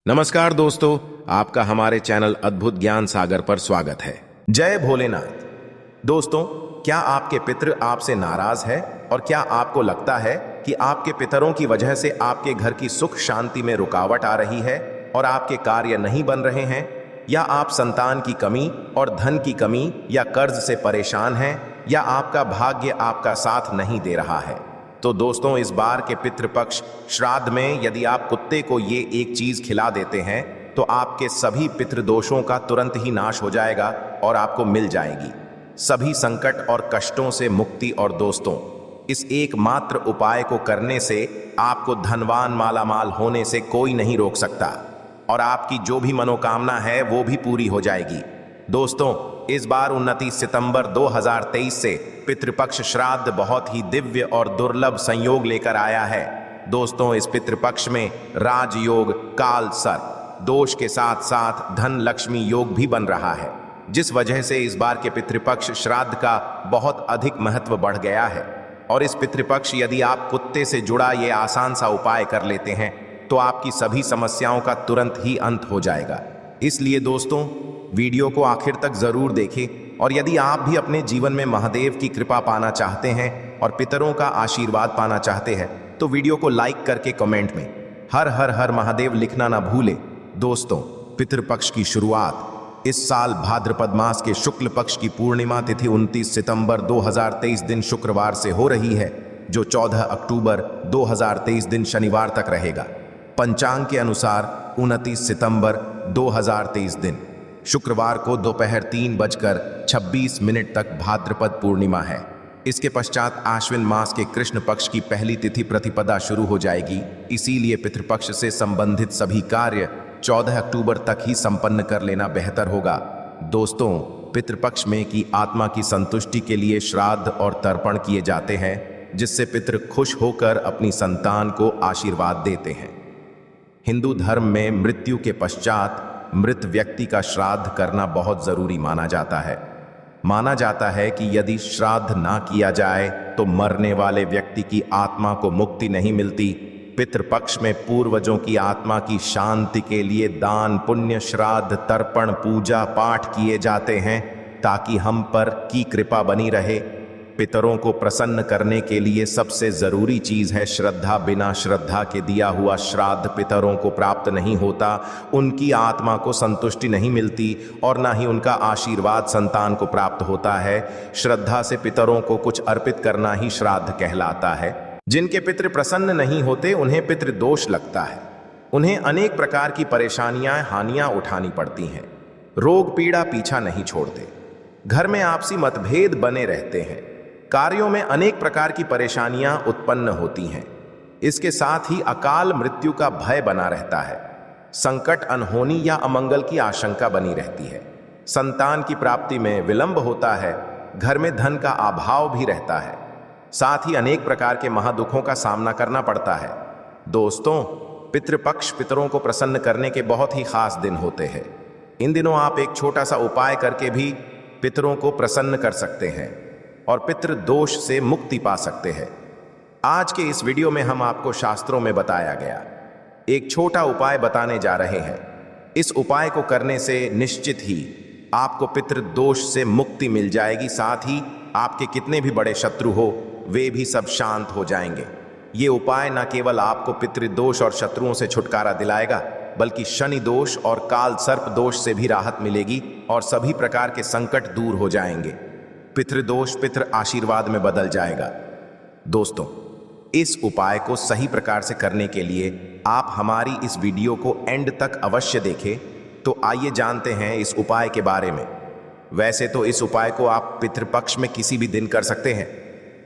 नमस्कार दोस्तों, आपका हमारे चैनल अद्भुत ज्ञान सागर पर स्वागत है। जय भोलेनाथ। दोस्तों, क्या आपके पितृ आपसे नाराज है और क्या आपको लगता है कि आपके पितरों की वजह से आपके घर की सुख शांति में रुकावट आ रही है और आपके कार्य नहीं बन रहे हैं, या आप संतान की कमी और धन की कमी या कर्ज से परेशान हैं, या आपका भाग्य आपका साथ नहीं दे रहा है? तो दोस्तों, इस बार के पितृपक्ष श्राद्ध में यदि आप कुत्ते को ये एक चीज खिला देते हैं तो आपके सभी पितृदोषों का तुरंत ही नाश हो जाएगा और आपको मिल जाएगी सभी संकट और कष्टों से मुक्ति। और दोस्तों, इस एकमात्र उपाय को करने से आपको धनवान मालामाल होने से कोई नहीं रोक सकता और आपकी जो भी मनोकामना है वो भी पूरी हो जाएगी। दोस्तों, इस बार 29 सितंबर 2023 से पितृपक्ष श्राद्ध बहुत ही दिव्य और दुर्लभ संयोग लेकर आया है। दोस्तों, इस पितृपक्ष में राजयोग, काल सर्प दोष के साथ साथ धन लक्ष्मी योग भी बन रहा है, जिस वजह से इस बार के पितृपक्ष श्राद्ध का बहुत अधिक महत्व बढ़ गया है। और इस पितृपक्ष यदि आप कुत्ते से जुड़ा ये आसान सा उपाय कर लेते हैं तो आपकी सभी समस्याओं का तुरंत ही अंत हो जाएगा। इसलिए दोस्तों, वीडियो को आखिर तक जरूर देखें और यदि आप भी अपने जीवन में महादेव की कृपा पाना चाहते हैं और पितरों का आशीर्वाद पाना चाहते हैं तो वीडियो को लाइक करके कमेंट में हर हर हर महादेव लिखना ना भूलें। दोस्तों, पितृपक्ष की शुरुआत इस साल भाद्रपद मास के शुक्ल पक्ष की पूर्णिमा तिथि 29 सितंबर 2023 दिन शुक्रवार से हो रही है, जो 14 अक्टूबर 2023 दिन शनिवार तक रहेगा। पंचांग के अनुसार 29 सितंबर 2023 दिन शुक्रवार को दोपहर 3:26 तक भाद्रपद पूर्णिमा है। इसके पश्चात आश्विन मास के कृष्ण पक्ष की पहली तिथि प्रतिपदा शुरू हो जाएगी। इसीलिए पितृपक्ष से संबंधित सभी कार्य 14 अक्टूबर तक ही संपन्न कर लेना बेहतर होगा। दोस्तों, पितृपक्ष में की आत्मा की संतुष्टि के लिए श्राद्ध और तर्पण किए जाते हैं, जिससे पितृ खुश होकर अपनी संतान को आशीर्वाद देते हैं। हिंदू धर्म में मृत्यु के पश्चात मृत व्यक्ति का श्राद्ध करना बहुत जरूरी माना जाता है। माना जाता है कि यदि श्राद्ध ना किया जाए तो मरने वाले व्यक्ति की आत्मा को मुक्ति नहीं मिलती। पितृपक्ष में पूर्वजों की आत्मा की शांति के लिए दान, पुण्य, श्राद्ध, तर्पण, पूजा पाठ किए जाते हैं ताकि हम पर की कृपा बनी रहे। पितरों को प्रसन्न करने के लिए सबसे जरूरी चीज है श्रद्धा। बिना श्रद्धा के दिया हुआ श्राद्ध पितरों को प्राप्त नहीं होता, उनकी आत्मा को संतुष्टि नहीं मिलती और ना ही उनका आशीर्वाद संतान को प्राप्त होता है। श्रद्धा से पितरों को कुछ अर्पित करना ही श्राद्ध कहलाता है। जिनके पितृ प्रसन्न नहीं होते उन्हें पितृदोष लगता है। उन्हें अनेक प्रकार की परेशानियां, हानियां उठानी पड़ती हैं। रोग पीड़ा पीछा नहीं छोड़ते। घर में आपसी मतभेद बने रहते हैं। कार्यों में अनेक प्रकार की परेशानियां उत्पन्न होती हैं। इसके साथ ही अकाल मृत्यु का भय बना रहता है। संकट, अनहोनी या अमंगल की आशंका बनी रहती है। संतान की प्राप्ति में विलंब होता है। घर में धन का अभाव भी रहता है। साथ ही अनेक प्रकार के महादुखों का सामना करना पड़ता है। दोस्तों, पितृपक्ष पितरों को प्रसन्न करने के बहुत ही खास दिन होते हैं। इन दिनों आप एक छोटा सा उपाय करके भी पितरों को प्रसन्न कर सकते हैं और पितृ दोष से मुक्ति पा सकते हैं। आज के इस वीडियो में हम आपको शास्त्रों में बताया गया एक छोटा उपाय बताने जा रहे हैं। इस उपाय को करने से निश्चित ही आपको पितृ दोष से मुक्ति मिल जाएगी। साथ ही आपके कितने भी बड़े शत्रु हो वे भी सब शांत हो जाएंगे। ये उपाय न केवल आपको पितृदोष और शत्रुओं से छुटकारा दिलाएगा, बल्कि शनि दोष और काल सर्प दोष से भी राहत मिलेगी और सभी प्रकार के संकट दूर हो जाएंगे। पितृदोष पितृ आशीर्वाद में बदल जाएगा। दोस्तों, इस उपाय को सही प्रकार से करने के लिए आप हमारी इस वीडियो को एंड तक अवश्य देखें। तो आइए जानते हैं इस उपाय के बारे में। वैसे तो इस उपाय को आप पितृपक्ष में किसी भी दिन कर सकते हैं,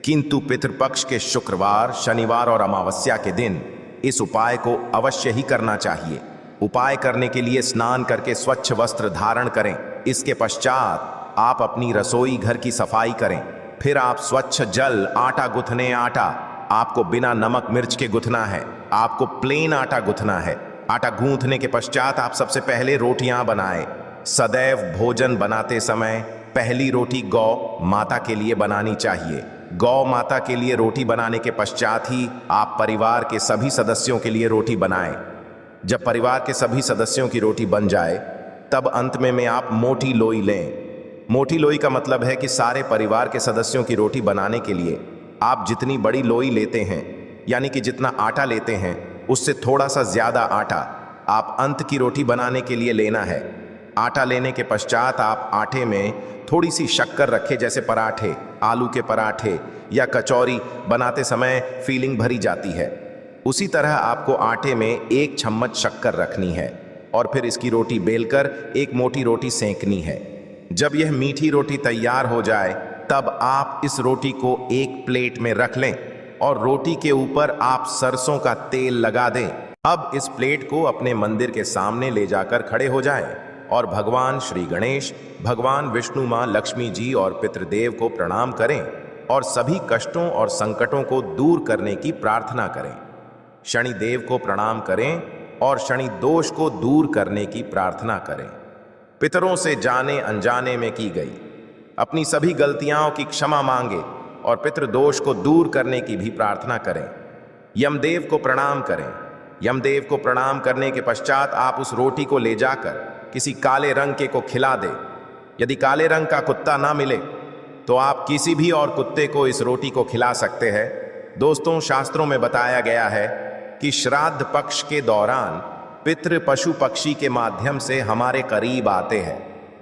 किंतु पितृपक्ष के शुक्रवार, शनिवार और अमावस्या के दिन इस उपाय को अवश्य ही करना चाहिए। उपाय करने के लिए स्नान करके स्वच्छ वस्त्र धारण करें। इसके पश्चात आप अपनी रसोई घर की सफाई करें। फिर आप स्वच्छ जल, आटा गूंथने, आटा आपको बिना नमक मिर्च के गूंथना है। आपको प्लेन आटा गूंथना है। आटा गूंथने के पश्चात आप सबसे पहले रोटियां बनाएं। सदैव भोजन बनाते समय पहली रोटी गौ माता के लिए बनानी चाहिए। गौ माता के लिए रोटी बनाने के पश्चात ही आप परिवार के सभी सदस्यों के लिए रोटी बनाएं। जब परिवार के सभी सदस्यों की रोटी बन जाए तब अंत में आप मोटी लोई लें। मोटी लोई का मतलब है कि सारे परिवार के सदस्यों की रोटी बनाने के लिए आप जितनी बड़ी लोई लेते हैं, यानी कि जितना आटा लेते हैं उससे थोड़ा सा ज्यादा आटा आप अंत की रोटी बनाने के लिए लेना है। आटा लेने के पश्चात आप आटे में थोड़ी सी शक्कर रखें, जैसे पराठे, आलू के पराठे या कचौरी बनाते समय फीलिंग भरी जाती है। उसी तरह आपको आटे में 1 चम्मच शक्कर रखनी है और फिर इसकी रोटी बेलकर एक मोटी रोटी सेंकनी है। जब यह मीठी रोटी तैयार हो जाए तब आप इस रोटी को एक प्लेट में रख लें और रोटी के ऊपर आप सरसों का तेल लगा दें। अब इस प्लेट को अपने मंदिर के सामने ले जाकर खड़े हो जाएं और भगवान श्री गणेश, भगवान विष्णु, माँ लक्ष्मी जी और पितृदेव को प्रणाम करें और सभी कष्टों और संकटों को दूर करने की प्रार्थना करें। शनिदेव को प्रणाम करें और शनि दोष को दूर करने की प्रार्थना करें। पितरों से जाने अनजाने में की गई अपनी सभी गलतियों की क्षमा मांगे और पितृदोष को दूर करने की भी प्रार्थना करें। यमदेव को प्रणाम करें। यमदेव को प्रणाम करने के पश्चात आप उस रोटी को ले जाकर किसी काले रंग के को खिला दें। यदि काले रंग का कुत्ता ना मिले तो आप किसी भी और कुत्ते को इस रोटी को खिला सकते हैं। दोस्तों, शास्त्रों में बताया गया है कि श्राद्ध पक्ष के दौरान पितृ पशु पक्षी के माध्यम से हमारे करीब आते हैं।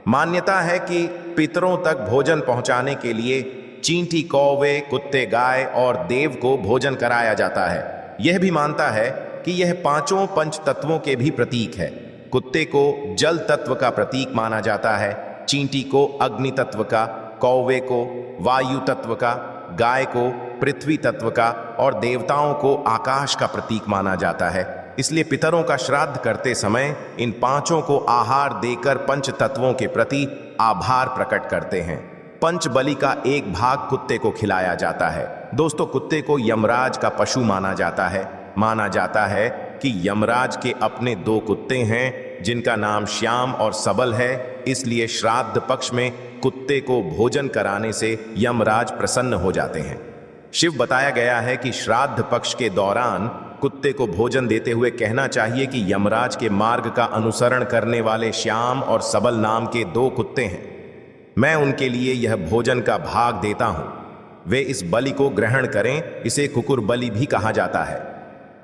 मान्यता है कि पितरों तक भोजन पहुंचाने के लिए चींटी, कौवे, कुत्ते, गाय और देव को भोजन कराया जाता है। यह भी मानता है कि यह पांचों पंच तत्वों के भी प्रतीक है। कुत्ते को जल तत्व का प्रतीक माना जाता है, चींटी को अग्नि तत्व का, कौवे को वायु तत्व का, गाय को पृथ्वी तत्व का और देवताओं को आकाश का प्रतीक माना जाता है। इसलिए पितरों का श्राद्ध करते समय इन पांचों को आहार देकर पंच तत्वों के प्रति आभार प्रकट करते हैं। पंच बलि का एक भाग कुत्ते को खिलाया जाता है। दोस्तों, कुत्ते को यमराज का पशु माना जाता है। माना जाता है कि यमराज के अपने 2 कुत्ते हैं जिनका नाम श्याम और सबल है। इसलिए श्राद्ध पक्ष में कुत्ते को भोजन कराने से यमराज प्रसन्न हो जाते हैं। शिव बताया गया है कि श्राद्ध पक्ष के दौरान कुत्ते को भोजन देते हुए कहना चाहिए कि यमराज के मार्ग का अनुसरण करने वाले श्याम और सबल नाम के 2 कुत्ते हैं। मैं उनके लिए यह भोजन का भाग देता हूं। वे इस बलि को ग्रहण करें। इसे कुकुर बलि भी कहा जाता है।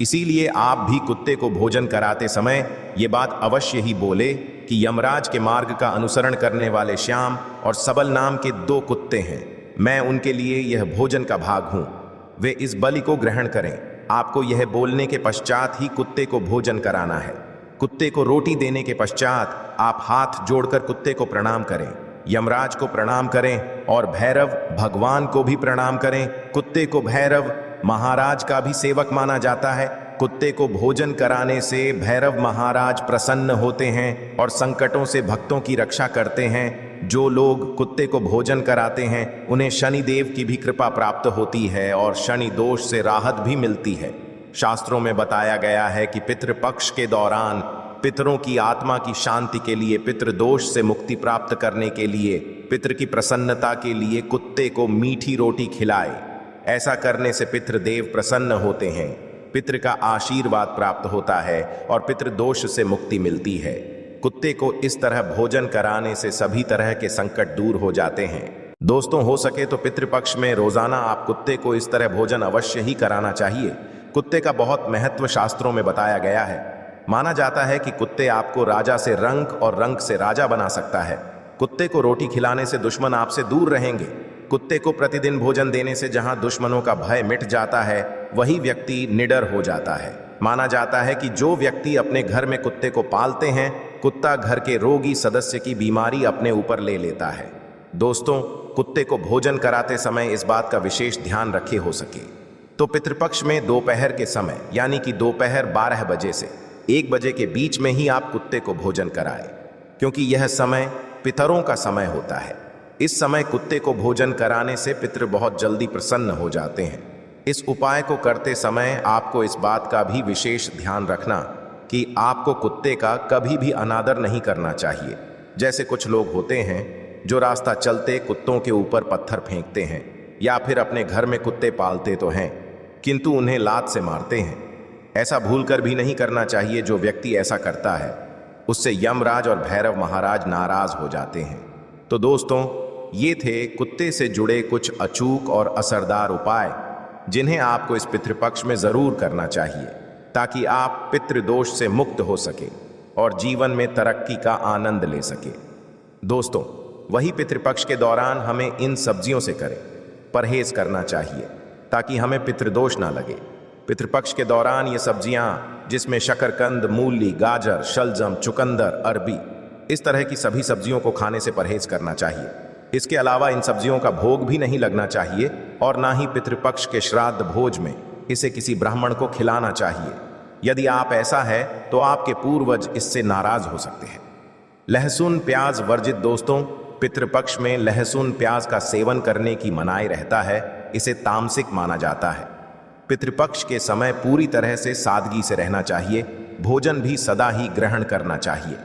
इसीलिए आप भी कुत्ते को भोजन कराते समय ये बात अवश्य ही बोले कि यमराज के मार्ग का अनुसरण करने वाले श्याम और सबल नाम के 2 कुत्ते हैं। मैं उनके लिए यह भोजन का भाग हूं। वे इस बलि को ग्रहण करें। आपको यह बोलने के पश्चात ही कुत्ते को भोजन कराना है। कुत्ते को रोटी देने के पश्चात आप हाथ जोड़कर कुत्ते को प्रणाम करें, यमराज को प्रणाम करें और भैरव भगवान को भी प्रणाम करें। कुत्ते को भैरव महाराज का भी सेवक माना जाता है। कुत्ते को भोजन कराने से भैरव महाराज प्रसन्न होते हैं और संकटों से भक्तों की रक्षा करते हैं। जो लोग कुत्ते को भोजन कराते हैं उन्हें शनि देव की भी कृपा प्राप्त होती है और शनि दोष से राहत भी मिलती है। शास्त्रों में बताया गया है कि पितृपक्ष के दौरान पितरों की आत्मा की शांति के लिए, पितृदोष से मुक्ति प्राप्त करने के लिए, पितृ की प्रसन्नता के लिए कुत्ते को मीठी रोटी खिलाए। ऐसा करने से पितृदेव प्रसन्न होते हैं, पितृ का आशीर्वाद प्राप्त होता है और पितृदोष से मुक्ति मिलती है। कुत्ते को इस तरह भोजन कराने से सभी तरह के संकट दूर हो जाते हैं। दोस्तों, हो सके तो पितृपक्ष में रोजाना आप कुत्ते को इस तरह भोजन अवश्य ही कराना चाहिए। कुत्ते का बहुत महत्व शास्त्रों में बताया गया है। माना जाता है कि कुत्ते आपको राजा से रंक और रंक से राजा बना सकता है। कुत्ते को रोटी खिलाने से दुश्मन आपसे दूर रहेंगे। कुत्ते को प्रतिदिन भोजन देने से जहां दुश्मनों का भय मिट जाता है, वही व्यक्ति निडर हो जाता है। माना जाता है कि जो व्यक्ति अपने घर में कुत्ते को पालते हैं, कुत्ता घर के रोगी सदस्य की बीमारी अपने ऊपर ले लेता है। दोस्तों, कुत्ते को भोजन कराते समय इस बात का विशेष ध्यान रखे हो सके तो पितृपक्ष में दोपहर के समय, यानी कि दोपहर 12 बजे से 1 बजे के बीच में ही आप कुत्ते को भोजन कराएं, क्योंकि यह समय पितरों का समय होता है। इस समय कुत्ते को भोजन कराने से पितृ बहुत जल्दी प्रसन्न हो जाते हैं। इस उपाय को करते समय आपको इस बात का भी विशेष ध्यान रखना कि आपको कुत्ते का कभी भी अनादर नहीं करना चाहिए। जैसे कुछ लोग होते हैं जो रास्ता चलते कुत्तों के ऊपर पत्थर फेंकते हैं, या फिर अपने घर में कुत्ते पालते तो हैं किंतु उन्हें लात से मारते हैं। ऐसा भूलकर भी नहीं करना चाहिए। जो व्यक्ति ऐसा करता है उससे यमराज और भैरव महाराज नाराज हो जाते हैं। तो दोस्तों, ये थे कुत्ते से जुड़े कुछ अचूक और असरदार उपाय जिन्हें आपको इस पितृपक्ष में जरूर करना चाहिए, ताकि आप पितृदोष से मुक्त हो सके और जीवन में तरक्की का आनंद ले सके। दोस्तों, वही पितृपक्ष के दौरान हमें इन सब्जियों से करें परहेज करना चाहिए, ताकि हमें पितृदोष ना लगे। पितृपक्ष के दौरान ये सब्जियां, जिसमें शकरकंद, मूली, गाजर, शलजम, चुकंदर, अरबी, इस तरह की सभी सब्जियों को खाने से परहेज करना चाहिए। इसके अलावा इन सब्जियों का भोग भी नहीं लगना चाहिए और ना ही पितृपक्ष के श्राद्ध भोज में इसे किसी ब्राह्मण को खिलाना चाहिए। यदि आप ऐसा है तो आपके पूर्वज इससे नाराज हो सकते हैं। लहसुन प्याज वर्जित। दोस्तों, पितृपक्ष में लहसुन प्याज का सेवन करने की मनाही रहता है। इसे तामसिक माना जाता है। पितृपक्ष के समय पूरी तरह से सादगी से रहना चाहिए। भोजन भी सदा ही ग्रहण करना चाहिए।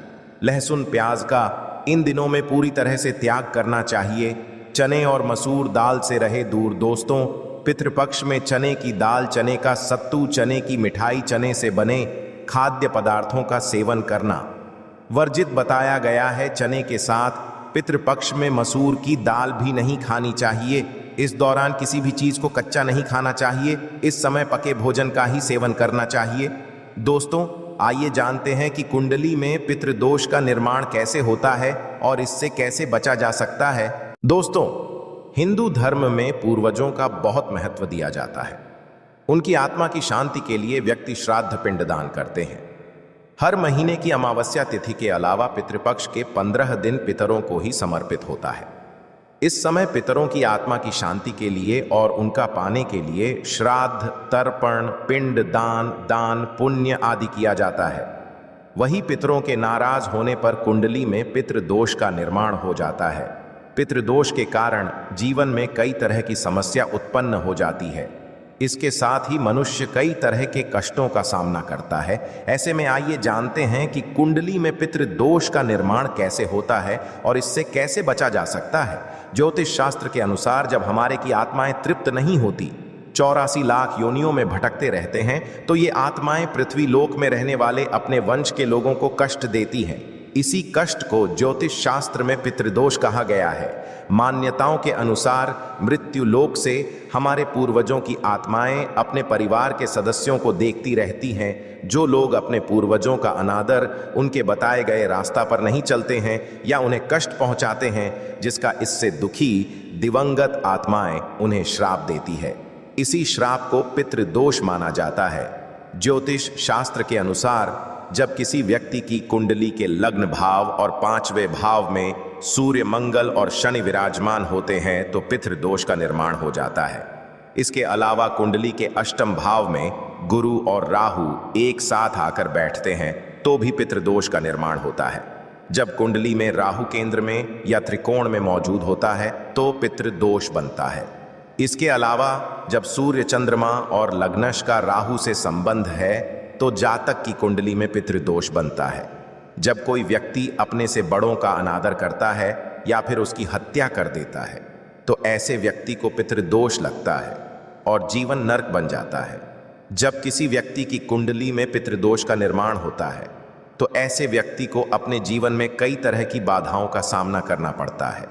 लहसुन प्याज का इन दिनों में पूरी तरह से त्याग करना चाहिए। चने और मसूर दाल से रहे दूर। दोस्तों, पितृपक्ष में चने की दाल, चने का सत्तू, चने की मिठाई, चने से बने खाद्य पदार्थों का सेवन करना वर्जित बताया गया है। चने के साथ पितृपक्ष में मसूर की दाल भी नहीं खानी चाहिए। इस दौरान किसी भी चीज को कच्चा नहीं खाना चाहिए। इस समय पके भोजन का ही सेवन करना चाहिए। दोस्तों, आइए जानते हैं कि कुंडली में पितृदोष का निर्माण कैसे होता है और इससे कैसे बचा जा सकता है। दोस्तों, हिंदू धर्म में पूर्वजों का बहुत महत्व दिया जाता है। उनकी आत्मा की शांति के लिए व्यक्ति श्राद्ध पिंडदान करते हैं। हर महीने की अमावस्या तिथि के अलावा पितृपक्ष के 15 दिन पितरों को ही समर्पित होता है। इस समय पितरों की आत्मा की शांति के लिए और उनका पाने के लिए श्राद्ध, तर्पण, पिंड दान, दान पुण्य आदि किया जाता है। वही पितरों के नाराज होने पर कुंडली में पितृदोष का निर्माण हो जाता है। पितृदोष के कारण जीवन में कई तरह की समस्या उत्पन्न हो जाती है। इसके साथ ही मनुष्य कई तरह के कष्टों का सामना करता है। ऐसे में आइए जानते हैं कि कुंडली में पितृदोष का निर्माण कैसे होता है और इससे कैसे बचा जा सकता है। ज्योतिष शास्त्र के अनुसार जब हमारे की आत्माएं तृप्त नहीं होती, 84 लाख योनियों में भटकते रहते हैं, तो ये आत्माएं पृथ्वी लोक में रहने वाले अपने वंश के लोगों को कष्ट देती हैं। इसी कष्ट को ज्योतिष शास्त्र में पितृदोष कहा गया है। मान्यताओं के अनुसार मृत्यु लोक से हमारे पूर्वजों की आत्माएं अपने परिवार के सदस्यों को देखती रहती हैं। जो लोग अपने पूर्वजों का अनादर, उनके बताए गए रास्ता पर नहीं चलते हैं या उन्हें कष्ट पहुंचाते हैं, जिसका इससे दुखी दिवंगत आत्माएं उन्हें श्राप देती है। इसी श्राप को पितृदोष माना जाता है। ज्योतिष शास्त्र के अनुसार जब किसी व्यक्ति की कुंडली के लग्न भाव और 5वें भाव में सूर्य, मंगल और शनि विराजमान होते हैं तो पितृदोष का निर्माण हो जाता है। इसके अलावा कुंडली के अष्टम भाव में गुरु और राहु एक साथ आकर बैठते हैं तो भी पितृदोष का निर्माण होता है। जब कुंडली में राहु केंद्र में या त्रिकोण में मौजूद होता है तो पितृदोष बनता है। इसके अलावा जब सूर्य, चंद्रमा और लग्नश का राहु से संबंध है तो जातक की कुंडली में पितृदोष बनता है। जब कोई व्यक्ति अपने से बड़ों का अनादर करता है या फिर उसकी हत्या कर देता है तो ऐसे व्यक्ति को पितृदोष लगता है और जीवन नरक बन जाता है। जब किसी व्यक्ति की कुंडली में पितृदोष का निर्माण होता है तो ऐसे व्यक्ति को अपने जीवन में कई तरह की बाधाओं का सामना करना पड़ता है।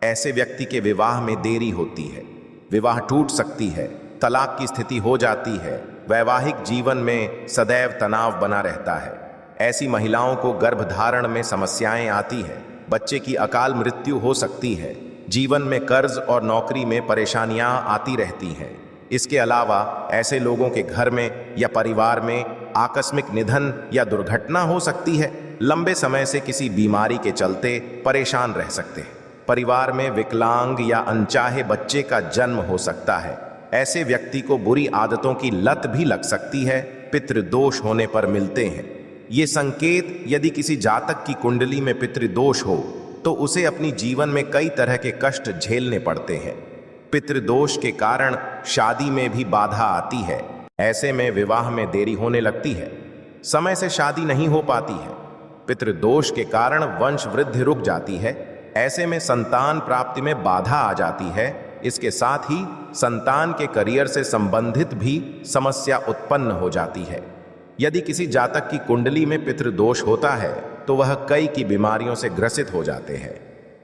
ऐसे व्यक्ति के विवाह में देरी होती है, विवाह टूट सकती है, तलाक की स्थिति हो जाती है, वैवाहिक जीवन में सदैव तनाव बना रहता है। ऐसी महिलाओं को गर्भधारण में समस्याएं आती है, बच्चे की अकाल मृत्यु हो सकती है, जीवन में कर्ज और नौकरी में परेशानियां आती रहती हैं। इसके अलावा ऐसे लोगों के घर में या परिवार में आकस्मिक निधन या दुर्घटना हो सकती है। लंबे समय से किसी बीमारी के चलते परेशान रह सकते हैं। परिवार में विकलांग या अनचाहे बच्चे का जन्म हो सकता है। ऐसे व्यक्ति को बुरी आदतों की लत भी लग सकती है। पितृदोष होने पर मिलते हैं ये संकेत। यदि किसी जातक की कुंडली में पितृदोष हो तो उसे अपनी जीवन में कई तरह के कष्ट झेलने पड़ते हैं। पितृदोष के कारण शादी में भी बाधा आती है। ऐसे में विवाह में देरी होने लगती है, समय से शादी नहीं हो पाती है। पितृदोष के कारण वंश वृद्धि रुक जाती है। ऐसे में संतान प्राप्ति में बाधा आ जाती है इसके साथ ही संतान के करियर से संबंधित भी समस्या उत्पन्न हो जाती है। यदि किसी जातक की कुंडली में पितृदोष होता है तो वह कई की बीमारियों से ग्रसित हो जाते हैं।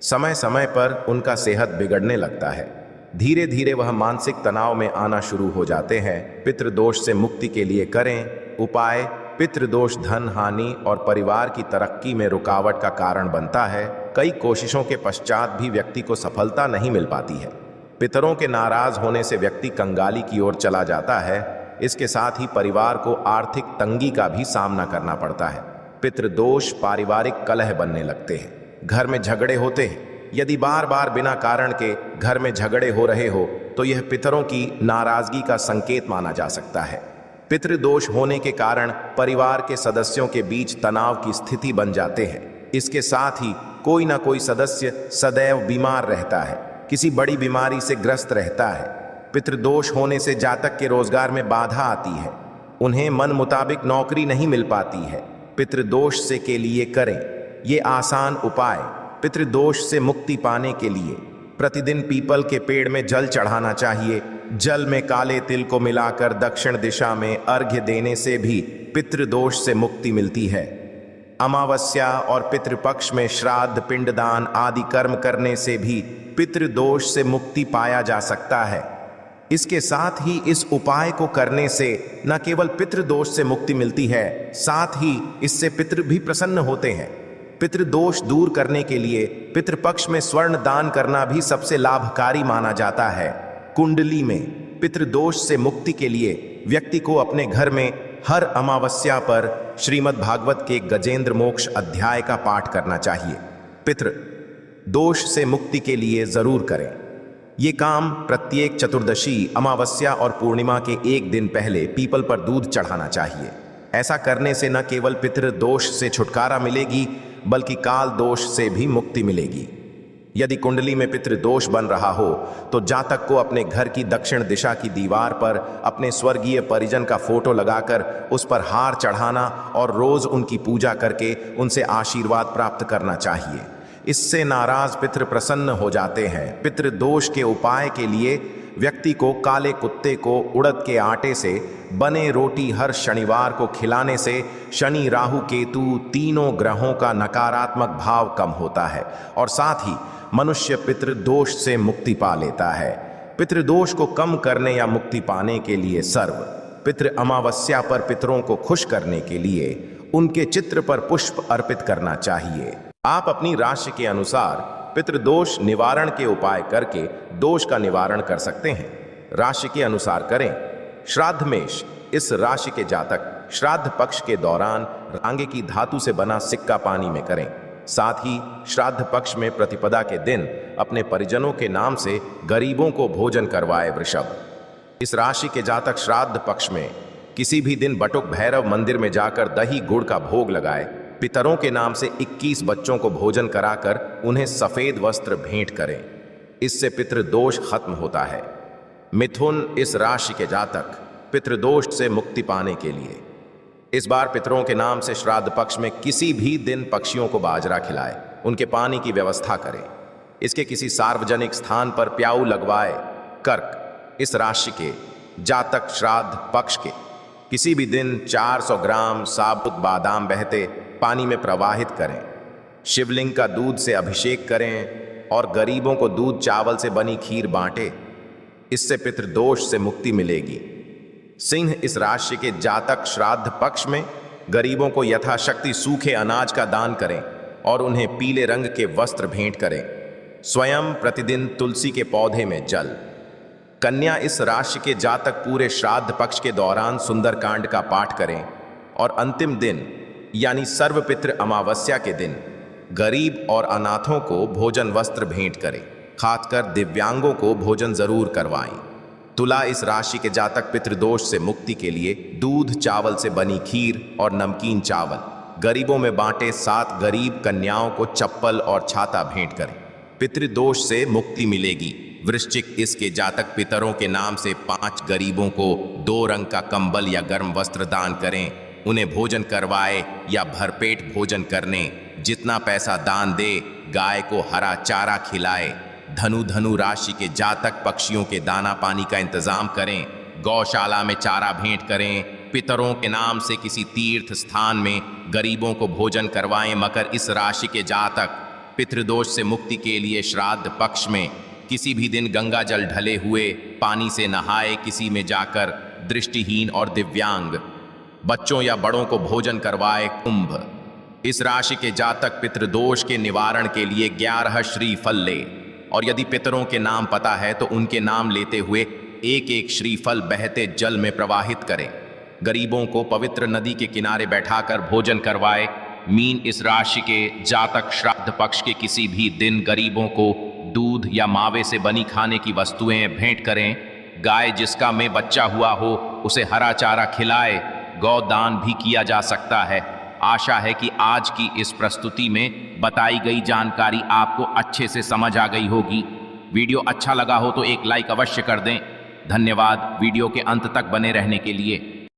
समय समय पर उनका सेहत बिगड़ने लगता है। धीरे धीरे वह मानसिक तनाव में आना शुरू हो जाते हैं। पितृदोष से मुक्ति के लिए करें उपाय। पितृदोष धन हानि और परिवार की तरक्की में रुकावट का कारण बनता है। कई कोशिशों के पश्चात भी व्यक्ति को सफलता नहीं मिल पाती है। पितरों के नाराज होने से व्यक्ति कंगाली की ओर चला जाता है। इसके साथ ही परिवार को आर्थिक तंगी का भी सामना करना पड़ता है। पितृदोष पारिवारिक कलह बनने लगते हैं। घर में झगड़े होते हैं। यदि बार बार बिना कारण के घर में झगड़े हो रहे हो तो यह पितरों की नाराजगी का संकेत माना जा सकता है। पितृदोष होने के कारण परिवार के सदस्यों के बीच तनाव की स्थिति बन जाते हैं। इसके साथ ही कोई ना कोई सदस्य सदैव बीमार रहता है, किसी बड़ी बीमारी से ग्रस्त रहता है। पितृदोष होने से जातक के रोजगार में बाधा आती है। उन्हें मन मुताबिक नौकरी नहीं मिल पाती है। पितृदोष से के लिए करें ये आसान उपाय। पितृदोष से मुक्ति पाने के लिए प्रतिदिन पीपल के पेड़ में जल चढ़ाना चाहिए। जल में काले तिल को मिलाकर दक्षिण दिशा में अर्घ्य देने से भी पितृदोष से मुक्ति मिलती है। अमावस्या और पितृपक्ष में श्राद्ध पिंडदान आदि कर्म करने से भी पितृदोष से मुक्ति पाया जा सकता है। इसके साथ ही इस उपाय को करने से न केवल पितृदोष से मुक्ति मिलती है, साथ ही इससे पितृ भी प्रसन्न होते हैं। पितृदोष दूर करने के लिए पितृपक्ष में स्वर्ण दान करना भी सबसे लाभकारी माना जाता है। कुंडली में पितृदोष से मुक्ति के लिए व्यक्ति को अपने घर में हर अमावस्या पर श्रीमद् भागवत के गजेंद्र मोक्ष अध्याय का पाठ करना चाहिए। पितृ दोष से मुक्ति के लिए जरूर करें। ये काम प्रत्येक चतुर्दशी, अमावस्या और पूर्णिमा के एक दिन पहले पीपल पर दूध चढ़ाना चाहिए। ऐसा करने से न केवल पितृ दोष से छुटकारा मिलेगी बल्कि काल दोष से भी मुक्ति मिलेगी। यदि कुंडली में पितृदोष बन रहा हो तो जातक को अपने घर की दक्षिण दिशा की दीवार पर अपने स्वर्गीय परिजन का फोटो लगाकर उस पर हार चढ़ाना और रोज उनकी पूजा करके उनसे आशीर्वाद प्राप्त करना चाहिए। इससे नाराज पितृ प्रसन्न हो जाते हैं। पितृदोष के उपाय के लिए व्यक्ति को काले कुत्ते को उड़द के आटे से बने रोटी हर शनिवार को खिलाने से शनि, राहु, केतु तीनों ग्रहों का नकारात्मक भाव कम होता है और साथ ही मनुष्य पितृदोष से मुक्ति पा लेता है। पितृदोष को कम करने या मुक्ति पाने के लिए पितृ अमावस्या पर पितरों को खुश करने के लिए उनके चित्र पर पुष्प अर्पित करना चाहिए। आप अपनी राशि के अनुसार पितृदोष निवारण के उपाय करके दोष का निवारण कर सकते हैं। राशि के अनुसार करें। श्राद्ध मेष, इस राशि के जातक श्राद्ध पक्ष के दौरान रांगे की धातु से बना सिक्का पानी में करें। साथ ही श्राद्ध पक्ष में प्रतिपदा के दिन अपने परिजनों के नाम से गरीबों को भोजन करवाए। वृषभ, इस राशि के जातक श्राद्ध पक्ष में किसी भी दिन बटुक भैरव मंदिर में जाकर दही गुड़ का भोग लगाए। पितरों के नाम से 21 बच्चों को भोजन कराकर उन्हें सफेद वस्त्र भेंट करें। इससे पितृदोष खत्म होता है। मिथुन, इस राशि के जातक पितृदोष से मुक्ति पाने के लिए इस बार पितरों के नाम से श्राद्ध पक्ष में किसी भी दिन पक्षियों को बाजरा खिलाए, उनके पानी की व्यवस्था करें। इसके किसी सार्वजनिक स्थान पर प्याऊ लगवाए। कर्क, इस राशि के जातक श्राद्ध पक्ष के किसी भी दिन 400 ग्राम साबुत बादाम बहते पानी में प्रवाहित करें। शिवलिंग का दूध से अभिषेक करें और गरीबों को दूध चावल से बनी खीर बांटे। इससे पितृदोष से मुक्ति मिलेगी। सिंह, इस राशि के जातक श्राद्ध पक्ष में गरीबों को यथाशक्ति सूखे अनाज का दान करें और उन्हें पीले रंग के वस्त्र भेंट करें। स्वयं प्रतिदिन तुलसी के पौधे में जल। कन्या, इस राशि के जातक पूरे श्राद्ध पक्ष के दौरान सुंदरकांड का पाठ करें और अंतिम दिन यानी सर्वपितृ अमावस्या के दिन गरीब और अनाथों को भोजन वस्त्र भेंट करें। खासकर दिव्यांगों को भोजन जरूर करवाएं। तुला, इस राशि के जातक पितृदोष से मुक्ति के लिए दूध चावल से बनी खीर और नमकीन चावल गरीबों में बांटे। 7 गरीब कन्याओं को चप्पल और छाता भेंट करें। पितृदोष से मुक्ति मिलेगी। वृश्चिक, इसके जातक पितरों के नाम से 5 गरीबों को 2 रंग का कंबल या गर्म वस्त्र दान करें। उन्हें भोजन करवाए या भरपेट भोजन करने। जितना पैसा दान दे गाय को हरा चारा खिलाए। धनु राशि के जातक पक्षियों के दाना पानी का इंतजाम करें, गौशाला में चारा भेंट करें, पितरों के नाम से किसी तीर्थ स्थान में गरीबों को भोजन करवाएं। मकर इस राशि के जातक पितृदोष से मुक्ति के लिए श्राद्ध पक्ष में किसी भी दिन गंगा जल ढले हुए पानी से नहाए, किसी में जाकर दृष्टिहीन और दिव्यांग बच्चों या बड़ों को भोजन करवाए। कुंभ इस राशि के जातक पितृदोष के निवारण के लिए 11 श्रीफल ले, और यदि पितरों के नाम पता है तो उनके नाम लेते हुए एक एक श्रीफल बहते जल में प्रवाहित करें। गरीबों को पवित्र नदी के किनारे बैठाकर भोजन करवाए। मीन इस राशि के जातक श्राद्ध पक्ष के किसी भी दिन गरीबों को दूध या मावे से बनी खाने की वस्तुएं भेंट करें। गाय जिसका में बच्चा हुआ हो उसे हरा चारा खिलाए। गौदान भी किया जा सकता है। आशा है कि आज की इस प्रस्तुति में बताई गई जानकारी आपको अच्छे से समझ आ गई होगी। वीडियो अच्छा लगा हो तो एक लाइक अवश्य कर दें। धन्यवाद वीडियो के अंत तक बने रहने के लिए।